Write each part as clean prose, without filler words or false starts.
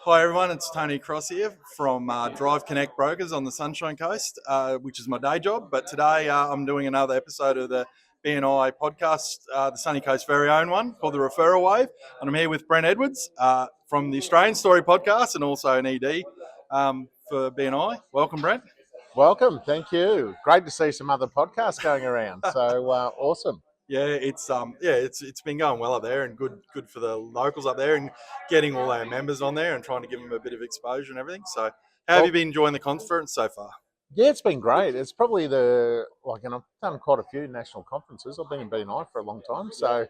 Hi everyone, it's Tony Cross here from Drive Connect Brokers on the Sunshine Coast, which is my day job. But today I'm doing another episode of the BNI podcast, the Sunny Coast's very own one called the Referral Wave. And I'm here with Brent Edwards from the Australian Story podcast and also an ED for BNI. Welcome, Brent. Welcome, thank you. Great to see some other podcasts going around. So awesome. Yeah, it's been going well up there and good for the locals up there and getting all our members on there and trying to give them a bit of exposure and everything. So, how have you been enjoying the conference so far? Yeah, it's been great. It's probably and I've done quite a few national conferences. I've been in BNI for a long time, so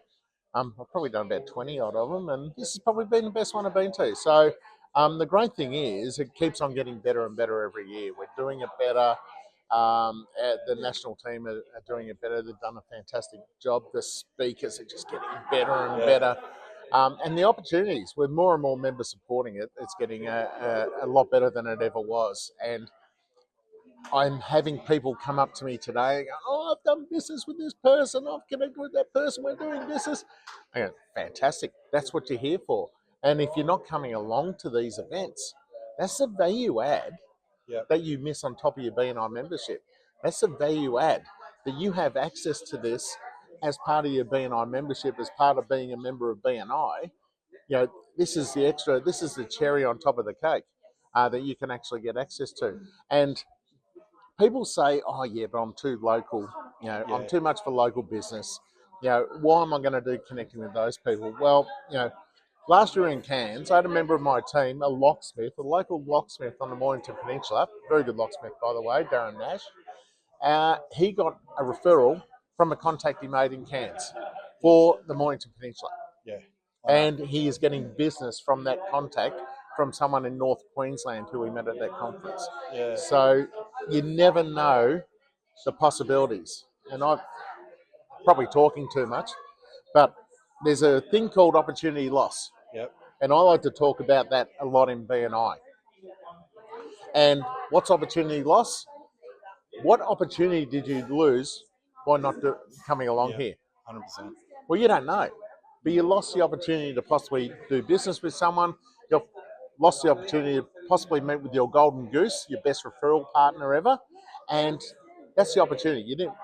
I've probably done about 20 odd of them, and this has probably been the best one I've been to. So the great thing is it keeps on getting better and better every year. We're doing it better. The national team are doing it better. They've done a fantastic job. The speakers are just getting better and better. And the opportunities, with more and more members supporting it, it's getting a lot better than it ever was. And I'm having people come up to me today and go, "Oh, I've done business with this person. I've connected with that person. We're doing business." I go, "Fantastic. That's what you're here for." And if you're not coming along to these events, that's a value add that you miss on top of your BNI membership. That's a value add that you have access to this as part of your BNI membership, as part of being a member of BNI. This is the extra, this is the cherry on top of the cake that you can actually get access to. And people say, "Oh yeah, but I'm too local. I'm too much for local business. Why am I going to do connecting with those people?" Well, last year in Cairns, I had a member of my team, a local locksmith on the Mornington Peninsula, very good locksmith by the way, Darren Nash. He got a referral from a contact he made in Cairns for the Mornington Peninsula. Yeah. And he is getting business from that contact from someone in North Queensland who we met at that conference. Yeah. So you never know the possibilities. And I'm probably talking too much, but there's a thing called opportunity loss. Yep. And I like to talk about that a lot in BNI. And what's opportunity loss? What opportunity did you lose by not coming along here? 100%. Well, you don't know. But you lost the opportunity to possibly do business with someone. You've lost the opportunity to possibly meet with your golden goose, your best referral partner ever. And that's the opportunity. You didn't,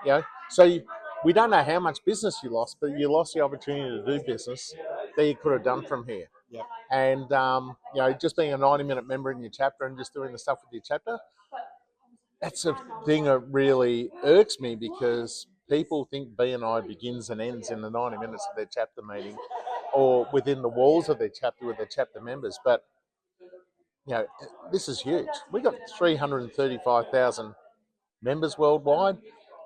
we don't know how much business you lost, but you lost the opportunity to do business that you could have done from here. Yep. And, just being a 90-minute member in your chapter and just doing the stuff with your chapter, that's a thing that really irks me because people think BNI begins and ends in the 90 minutes of their chapter meeting or within the walls of their chapter with their chapter members. But, this is huge. We've got 335,000 members worldwide.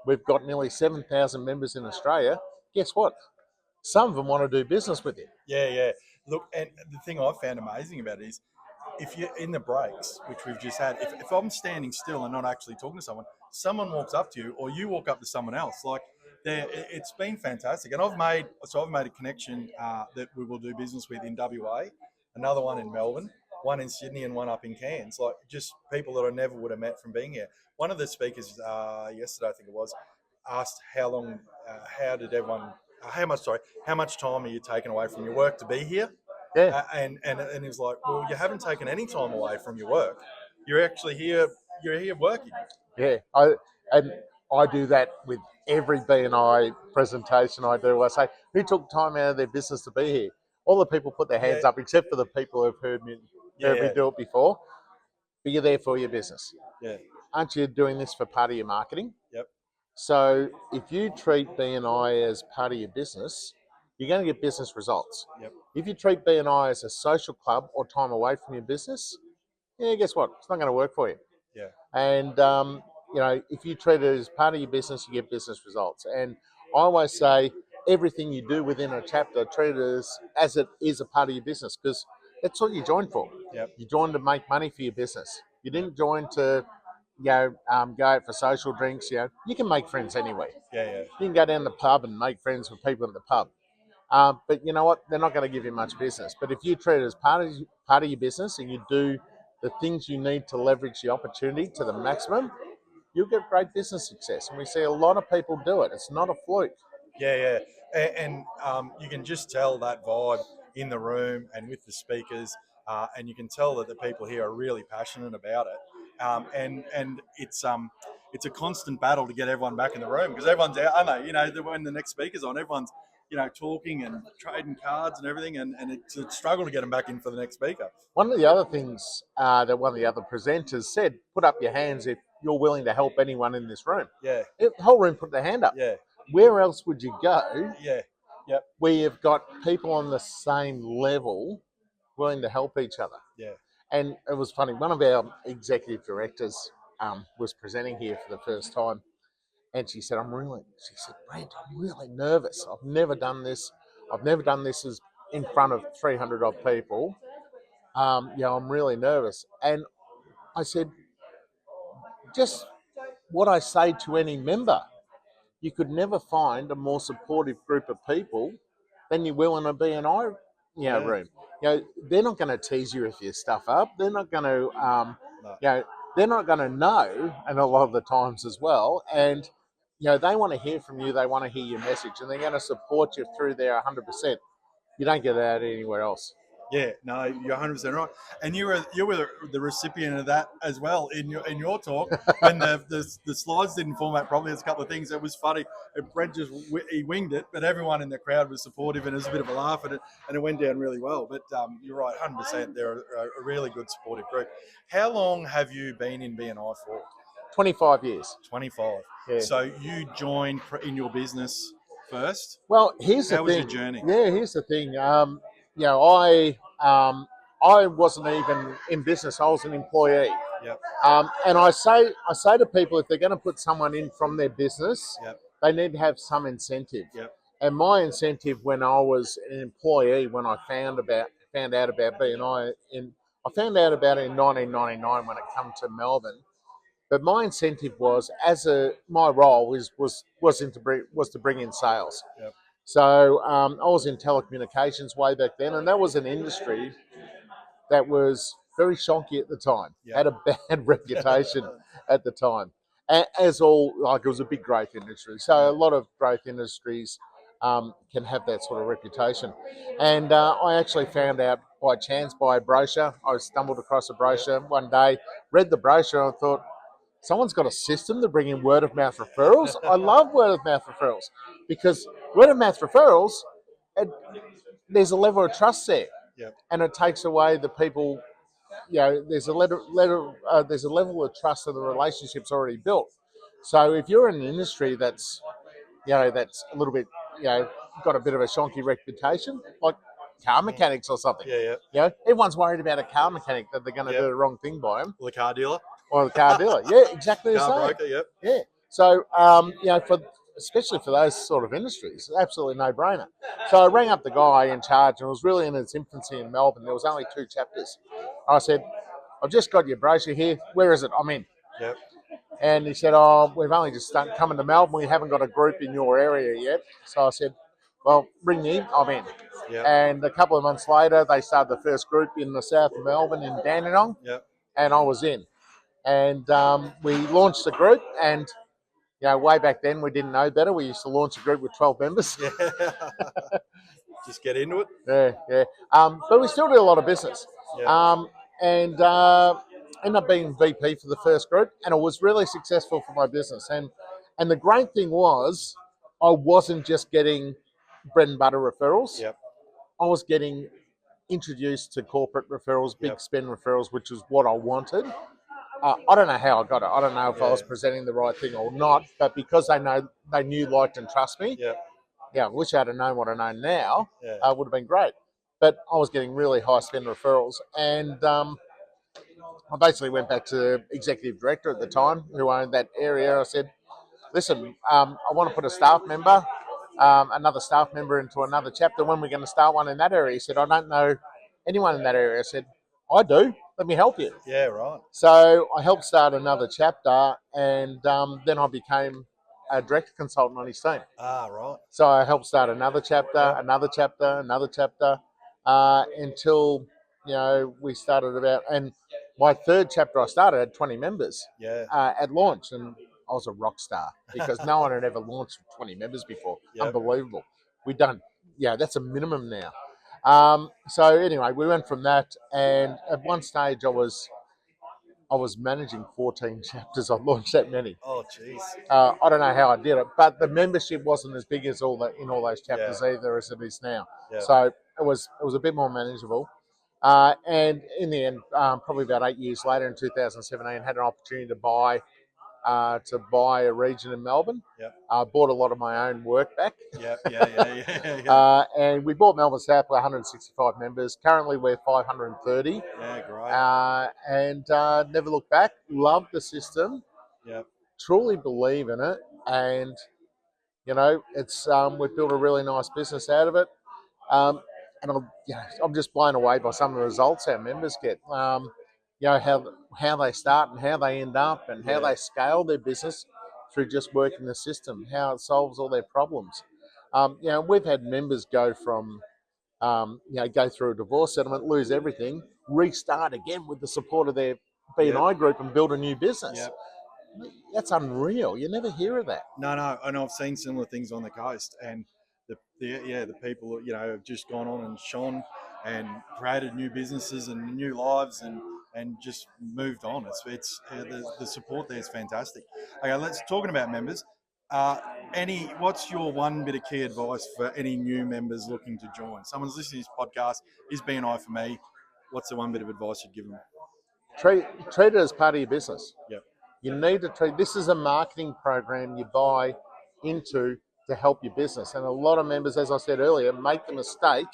We've got nearly 7,000 members in Australia. Guess what? Some of them want to do business with you. Yeah. Look, and the thing I've found amazing about it is if you're in the breaks, which we've just had, if I'm standing still and not actually talking to someone walks up to you or you walk up to someone else, like it's been fantastic. And I've made a connection that we will do business with in WA, another one in Melbourne, one in Sydney and one up in Cairns, like just people that I never would have met from being here. One of the speakers yesterday, I think it was, asked how much time are you taking away from your work to be here? Yeah. And he was like, well, you haven't taken any time away from your work. You're actually here. You're here working. Yeah. I do that with every BNI presentation I do. I say, who took time out of their business to be here? All the people put their hands up, except for the people who've heard me do it before. But you're there for your business. Yeah. Aren't you doing this for part of your marketing? Yep. So if you treat BNI as part of your business, you're going to get business results. Yep. If you treat BNI as a social club or time away from your business, guess what? It's not going to work for you. Yeah. And, if you treat it as part of your business, you get business results. And I always say everything you do within a chapter, treat it as it is a part of your business because that's what you joined for. Yep. You joined to make money for your business. You didn't join to go out for social drinks. You can make friends anyway. Yeah. You can go down the pub and make friends with people at the pub. But you know what? They're not going to give you much business. But if you treat it as part of your business and you do the things you need to leverage the opportunity to the maximum, you'll get great business success. And we see a lot of people do it. It's not a fluke. Yeah. And you can just tell that vibe in the room and with the speakers and you can tell that the people here are really passionate about it. And it's a constant battle to get everyone back in the room because everyone's out. I know, when the next speaker's on, everyone's talking and trading cards and everything, and it's a struggle to get them back in for the next speaker. One of the other things that one of the other presenters said, put up your hands if you're willing to help anyone in this room. Yeah. The whole room put their hand up. Yeah. Where else would you go? Yeah. Yep. Where you've got people on the same level willing to help each other. Yeah. And it was funny. One of our executive directors was presenting here for the first time. And she said, she said, Brent, I'm really nervous. I've never done this. I've never done this as in front of 300 odd people. I'm really nervous. And I said, just what I say to any member, you could never find a more supportive group of people than you will in a BNI room. They're not going to tease you if you stuff up. They're not going to, No. they're not going to know, and a lot of the times as well. And they want to hear from you. They want to hear your message, and they're going to support you through there 100%. You don't get that anywhere else. Yeah, no, you're 100% right. And you were the recipient of that as well in your talk when the slides didn't format properly. There's a couple of things that was funny. Brent just he winged it, but everyone in the crowd was supportive, and it was a bit of a laugh at it, and it went down really well. But you're right, 100%. They're a really good supportive group. How long have you been in BNI for? 25 years. 25. Yeah. So you joined in your business first. Well, here's the thing. How was your journey? Yeah, here's the thing. I wasn't even in business. I was an employee. Yep. And I say to people, if they're going to put someone in from their business, Yep. they need to have some incentive. Yep. And my incentive when I was an employee, when I found out about BNI, I found out about it in 1999 when it came to Melbourne. But my incentive was, my role was to bring in sales. Yep. So I was in telecommunications way back then, and that was an industry that was very shonky at the time. Yep. Had a bad reputation at the time. It was a big growth industry. So a lot of growth industries can have that sort of reputation. And I actually found out by chance, by a brochure. I stumbled across a brochure one day, read the brochure, and I thought, someone's got a system to bring in word of mouth referrals. I love word of mouth referrals because word of mouth referrals, there's a level of trust there. Yep. And it takes away the people. There's a level of trust and the relationship's already built. So if you're in an industry that's that's a little bit got a bit of a shonky reputation, like car mechanics or something. Yeah. Everyone's worried about a car mechanic that they're going to do the wrong thing by him. Or the car dealer. Or the car dealer. Yeah, exactly the same. Car broker. Yep. Yeah. So especially for those sort of industries, absolutely no brainer. So I rang up the guy in charge, and it was really in its infancy in Melbourne. There was only 2 chapters. I said, I've just got your brochure here. Where is it? I'm in. Yep. And he said, oh, we've only just started coming to Melbourne. We haven't got a group in your area yet. So I said, well, bring me in. I'm in. Yep. And a couple of months later, they started the first group in the south of Melbourne in Dandenong. Yep. And I was in. And we launched the group, and way back then we didn't know better. We used to launch a group with 12 members. Yeah. Just get into it. Yeah. But we still did a lot of business. Yeah. And ended up being VP for the first group, and it was really successful for my business. And the great thing was, I wasn't just getting bread and butter referrals. Yep. I was getting introduced to corporate referrals, big spend referrals, which is what I wanted. I don't know how I got it. I don't know if I was presenting the right thing or not, but because they knew, liked, and trust me. I wish I had known what I know now. Would have been great. But I was getting really high spend referrals, and I basically went back to the executive director at the time, who owned that area. I said, "Listen, I want to put a staff member, another staff member into another chapter. When we're going to start one in that area?" He said, "I don't know anyone in that area." I said, "I do. Let me help you." Yeah, right. So I helped start another chapter, and then I became a director consultant on his team. Ah, right. So I helped start another chapter, another chapter, until we started and my third chapter I started had 20 members. At launch, and I was a rock star because no one had ever launched with 20 members before. Unbelievable. We've done, that's a minimum now. So anyway, we went from that, and at one stage I was managing 14 chapters. I launched that many. Oh, jeez. I don't know how I did it, but the membership wasn't as big as all those chapters Yeah. either as it is now. Yeah. So it was a bit more manageable. And in the end, probably about 8 years later, in 2017, had an opportunity to buy a region in Melbourne. Yep. Bought a lot of my own work back. Yeah. And we bought Melbourne South with 165 members. Currently, we're 530. Yeah, great. And never looked back. Love the system. Yep. Truly believe in it. And, it's we've built a really nice business out of it. And I'm just blown away by some of the results our members get. How they start and how they end up and how Yeah. they scale their business through just working the system, how it solves all their problems. We've had members go from, go through a divorce settlement, lose everything, restart again with the support of their BNI group and build a new business. Yep. That's unreal. You never hear of that. No, and I've seen similar things on the coast, and the people have just gone on and shone and created new businesses and new lives and just moved on. The support there is fantastic. Okay, let's talking about members. What's your one bit of key advice for any new members looking to join? Someone's listening to this podcast. Is BNI for me? What's the one bit of advice you'd give them? Treat it as part of your business. Yep. You need to treat this as a marketing program you buy into to help your business. And a lot of members, as I said earlier, make the mistake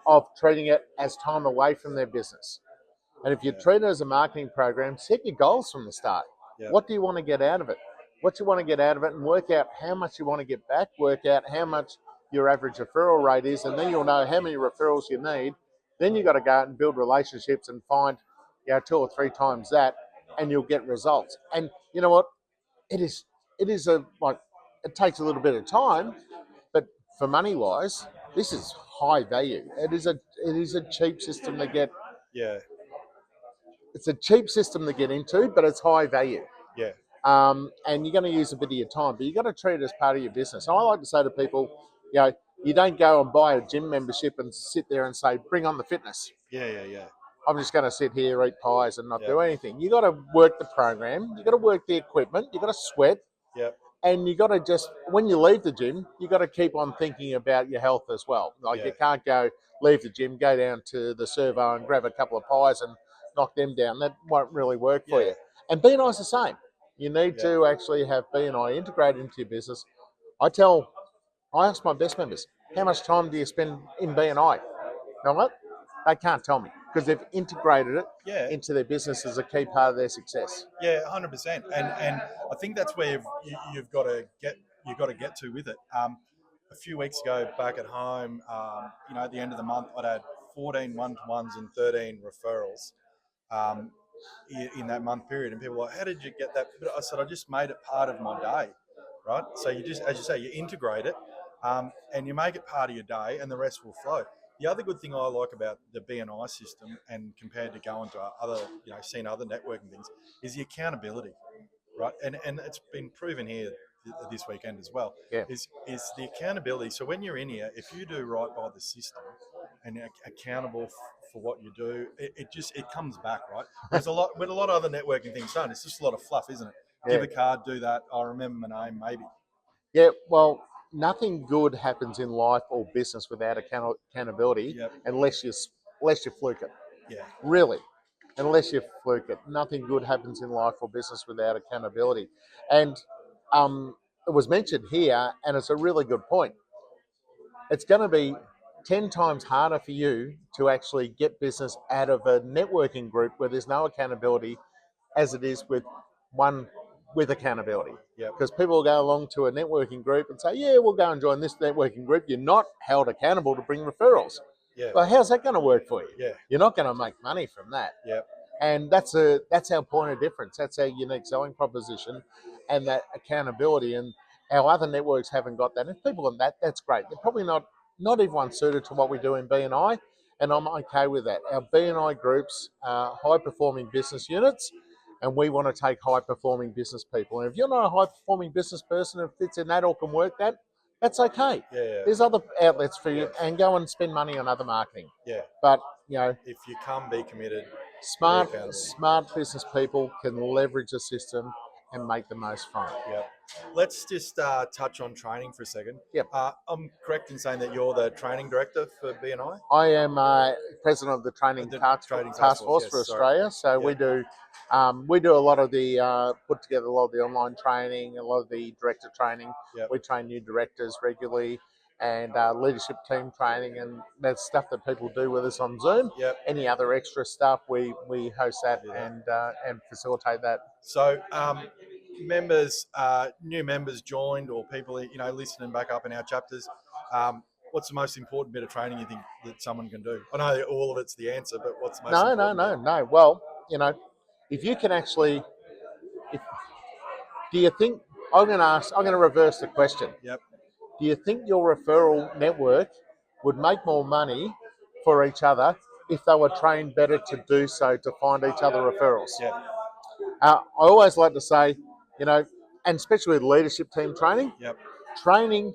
of treating it as time away from their business. And if you treat it as a marketing program, set your goals from the start. Yep. What do you want to get out of it? What you want to get out of it, and work out how much you want to get back, work out how much your average referral rate is, and then you'll know how many referrals you need. Then you've got to go out and build relationships and find 2 or 3 times that, and you'll get results. And you know what? It takes a little bit of time, but for money wise, this is high value. It is a cheap system to get. Yeah. It's a cheap system to get into, but it's high value. Yeah. And you're going to use a bit of your time, but you've got to treat it as part of your business. So I like to say to people, you don't go and buy a gym membership and sit there and say, bring on the fitness. Yeah. I'm just going to sit here, eat pies, and not do anything. You got to work the program. You got to work the equipment. You got to sweat. Yep. And you got to just, when you leave the gym, you got to keep on thinking about your health as well. You can't leave the gym, go down to the servo and grab a couple of pies and knock them down. That won't really work for you. And BNI is the same. You need to actually have BNI integrated into your business. I ask my best members, how much time do you spend in BNI? You know what? They can't tell me because they've integrated it into their business as a key part of their success. Yeah, 100%. And I think that's where you've got to get to with it. A few weeks ago, back at home, at the end of the month, I'd had 14 one-to-ones and 13 referrals in that month period. And people were like, how did you get that? But I said, I just made it part of my day, right? So you just, as you say, you integrate it and you make it part of your day and the rest will flow. The other good thing I like about the BNI system and compared to going to other, seeing other networking things is the accountability, right? And it's been proven here this weekend as well, is the accountability. So when you're in here, if you do right by the system and you're accountable for what you do, it comes back, right? There's a lot of other networking things done. It's just a lot of fluff, isn't it? Give a card, do that. I remember my name, maybe. Yeah, well, nothing good happens in life or business without accountability unless you fluke it. Yeah. Really, unless you fluke it. Nothing good happens in life or business without accountability. And it was mentioned here, and it's a really good point. It's going to be 10 times harder for you to actually get business out of a networking group where there's no accountability as it is with one with accountability. Because people will go along to a networking group and say, we'll go and join this networking group. You're not held accountable to bring referrals. Well, how's that going to work for you? You're not going to make money from that. And that's our point of difference. That's our unique selling proposition and that accountability. And our other networks haven't got that. If people want that, that's great. They're probably not everyone suited to what we do in BNI, and I'm okay with that. Our BNI groups are high-performing business units, and we want to take high-performing business people. And if you're not a high-performing business person who fits in that or can work that, That's okay. Yeah. There's other outlets for you, Yeah. and go and spend money on other marketing. Yeah. But you know, If you come, be committed. Be smart accountable. business people can leverage the system and make the most from it. Yeah. Let's just touch on training for a second. Yep. I'm correct in saying that you're the training director for BNI? I am president of the training task force Yes, for sorry. Australia. So Yep. we do a lot of the put together a lot of the online training, a lot of the director training. Yep. We train new directors regularly, and leadership team training, and that's stuff that people do with us on Zoom. Yep. Any other extra stuff, we host that and facilitate that. So, members, new members joined, or people listening back up in our chapters. What's the most important bit of training you think that someone can do? I know all of it's the answer, but what's the most important? No. Well, if you can actually, do you think I'm going to reverse the question. Yep. Do you think your referral network would make more money for each other if they were trained better to do so, to find each other referrals? Yeah. I always like to say, and especially with leadership team training, Yep. training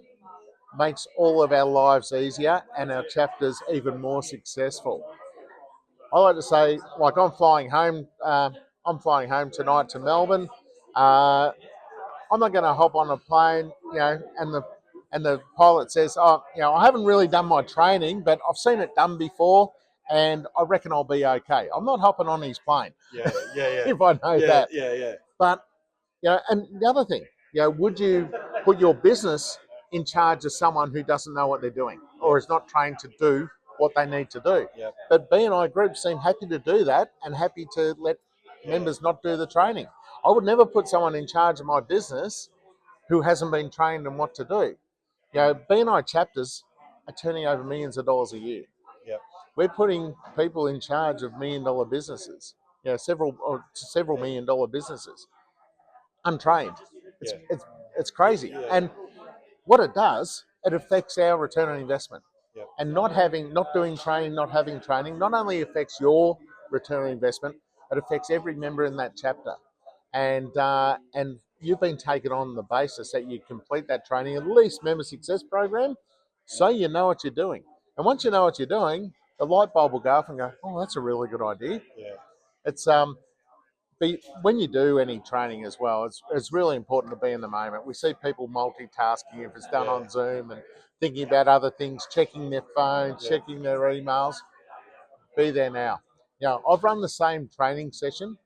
makes all of our lives easier and our chapters even more successful. I like to say, like I'm flying home tonight to Melbourne. I'm not going to hop on a plane, and the pilot says, "Oh, I haven't really done my training, but I've seen it done before, and I reckon I'll be okay." I'm not hopping on his plane. Yeah. If I know that. Yeah. But and the other thing, would you put your business in charge of someone who doesn't know what they're doing or is not trained to do what they need to do? Yep. But BNI groups seem happy to do that and happy to let members not do the training. I would never put someone in charge of my business who hasn't been trained in what to do. BNI chapters are turning over millions of dollars a year. Yep. We're putting people in charge of $1 million businesses, several $1 million businesses, untrained. It's crazy. Yeah. And what it does, it affects our return on investment. Yep. And not doing training, not having training, not only affects your return on investment, it affects every member in that chapter. And you've been taken on the basis that you complete that training, at least member success program, so you know what you're doing. And once you know what you're doing, the light bulb will go off and go, "Oh, that's a really good idea." Yeah. It's But when you do any training as well, it's really important to be in the moment. We see people multitasking if it's done on Zoom and thinking about other things, checking their phones, checking their emails. Be there now. I've run the same training session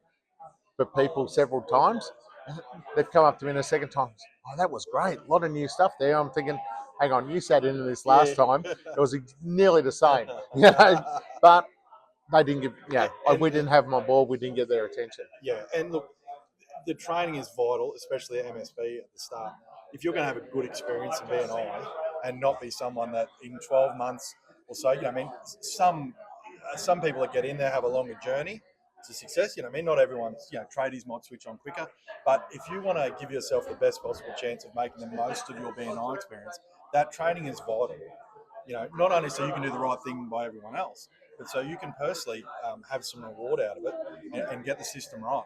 for people several times. They've come up to me in a second time. "Oh, that was great. A lot of new stuff there." I'm thinking, hang on, you sat into this last time. It was nearly the same. But they didn't give, we didn't have them on board. We didn't get their attention. Yeah, and look, the training is vital, especially at MSP at the start. If you're going to have a good experience in BNI and not be someone that in 12 months or so, some people that get in there have a longer journey to success. Not everyone's, tradies might switch on quicker, but if you want to give yourself the best possible chance of making the most of your BNI experience, that training is vital. Not only so you can do the right thing by everyone else, but so you can personally have some reward out of it and get the system right.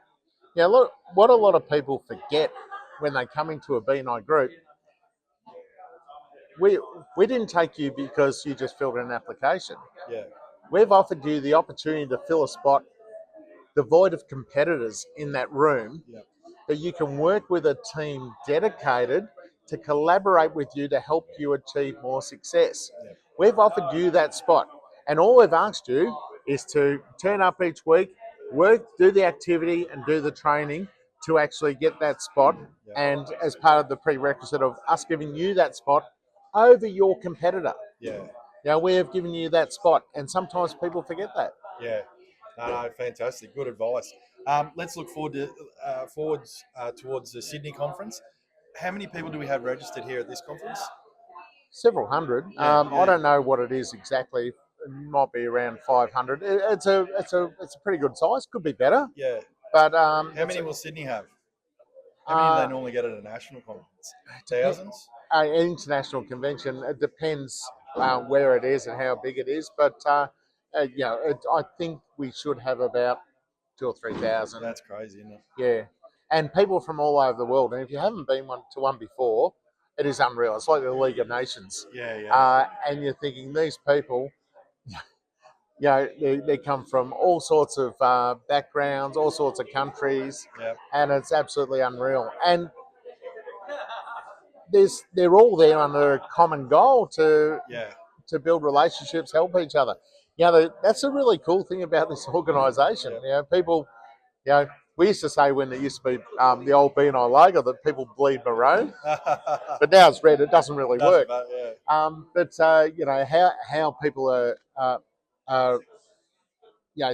Yeah, look, what a lot of people forget when they come into a BNI group, we didn't take you because you just filled in an application. Yeah. We've offered you the opportunity to fill a spot devoid of competitors in that room, that you can work with a team dedicated to collaborate with you to help you achieve more success. We've offered you that spot, and all we've asked you is to turn up each week, do the activity and do the training to actually get that spot, and as part of the prerequisite of us giving you that spot over your competitor. We have given you that spot, and sometimes people forget that. No, fantastic. Good advice. Let's look forward to towards the Sydney conference. How many people do we have registered here at this conference? Several hundred. I don't know what it is exactly. It might be around 500. It's a pretty good size. Could be better. Yeah. But how many will Sydney have? How many do they normally get at a national conference? Thousands? International convention. It depends where it is and how big it is. But I think we should have about 2,000 or 3,000. That's crazy, isn't it? Yeah, and people from all over the world. And if you haven't been to one before, it is unreal. It's like the League of Nations. Yeah. And you're thinking these people, they come from all sorts of backgrounds, all sorts of countries, Yeah. and it's absolutely unreal. And they're all there under a common goal to Yeah. build relationships, help each other. That's a really cool thing about this organisation. People, we used to say when there used to be the old BNI logo that people bleed maroon, but now it's red. It doesn't really work. But how people are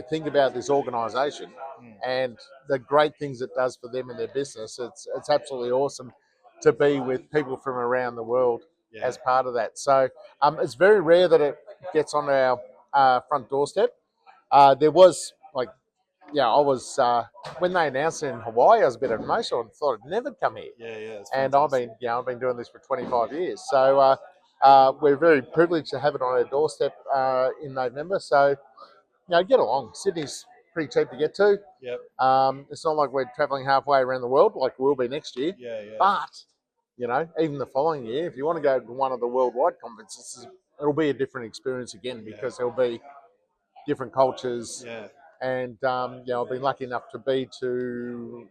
think about this organisation and the great things it does for them and their business. It's absolutely awesome to be with people from around the world as part of that. So it's very rare that it gets on our front doorstep. There was I was when they announced it in Hawaii, I was a bit emotional and thought I'd never come here. Yeah. And I've been doing this for 25 years. So we're very privileged to have it on our doorstep in November. So get along. Sydney's pretty cheap to get to. Yep. It's not like we're travelling halfway around the world like we'll be next year. Yeah. But even the following year, if you want to go to one of the worldwide conferences, it'll be a different experience again because there'll be different cultures. Yeah. And I've been lucky enough to be to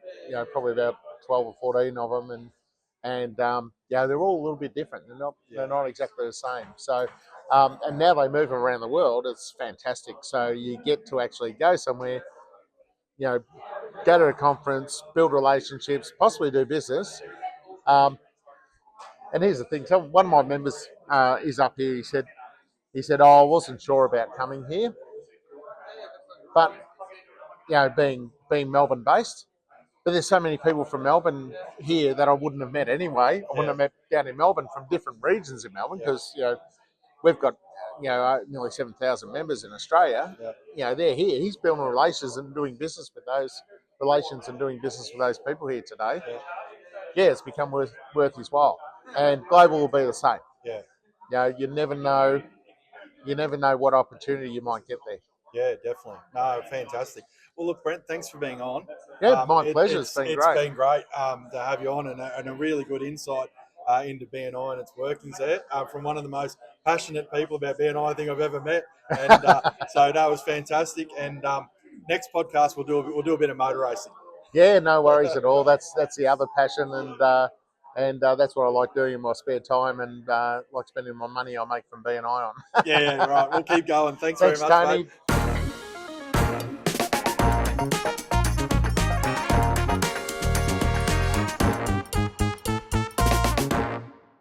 probably about 12 or 14 of them, and they're all a little bit different. They're not exactly the same. So and now they move around the world. It's fantastic. So you get to actually go somewhere, go to a conference, build relationships, possibly do business. And here's the thing. So one of my members is up here. He said, "Oh, I wasn't sure about coming here, but being Melbourne based." But there's so many people from Melbourne here that I wouldn't have met anyway. I wouldn't have met down in Melbourne from different regions in Melbourne because we've got nearly 7,000 members in Australia. They're here. He's building relations and doing business with those relations and doing business with those people here today. It's become worth his while. And global will be the same. You never know. You never know what opportunity you might get there. Yeah, definitely. No, fantastic. Well, look, Brent, thanks for being on. Yeah, my pleasure. It's been great. It's been great to have you on and a really good insight into BNI and its workings there from one of the most passionate people about BNI I think I've ever met. And so that was fantastic. And next podcast we'll do a bit of motor racing. Yeah, no worries at all. That's the other passion, and that's what I like doing in my spare time, and like spending my money I make from BNI on. Yeah, right. We'll keep going. Thanks very much, Tony. Mate.